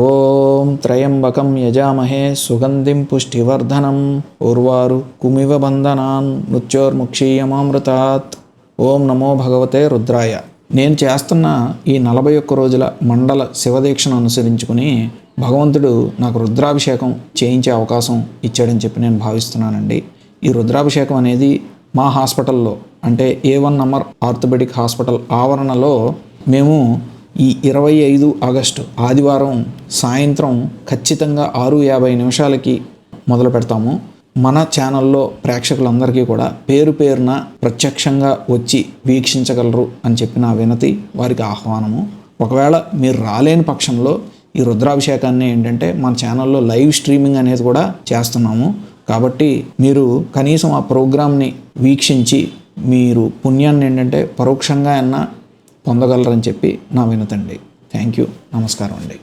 ఓం త్రయంబకం యజామహే సుగంధిం పుష్టివర్ధనం ఉర్వారు కుమివ బంధనాన్ మృత్యోర్ముక్షీయమామృతాత్. ఓం నమో భగవతే రుద్రాయ. నేను చేస్తున్న ఈ 41 రోజుల మండల శివదీక్షను అనుసరించుకుని భగవంతుడు నాకు రుద్రాభిషేకం చేయించే అవకాశం ఇచ్చాడని చెప్పి నేను భావిస్తున్నానండి. ఈ రుద్రాభిషేకం అనేది మా హాస్పిటల్లో అంటే A1 నంబర్ ఆర్థోపెడిక్ హాస్పిటల్ ఆవరణలో మేము ఈ 25 ఆగస్టు ఆదివారం సాయంత్రం ఖచ్చితంగా 6:50 మొదలు పెడతాము. మన ఛానల్లో ప్రేక్షకులందరికీ కూడా పేరు పేరున ప్రత్యక్షంగా వచ్చి వీక్షించగలరు అని చెప్పి నా వినతి, వారికి ఆహ్వానము. ఒకవేళ మీరు రాలేని పక్షంలో ఈ రుద్రాభిషేకాన్ని ఏంటంటే మన ఛానల్లో లైవ్ స్ట్రీమింగ్ అనేది కూడా చేస్తున్నాము. కాబట్టి మీరు కనీసం ఆ ప్రోగ్రామ్ని వీక్షించి మీరు పుణ్యాన్ని ఏంటంటే పరోక్షంగా పొందగలరని చెప్పి నా వినతండి. Thank you. నమస్కారం అండి.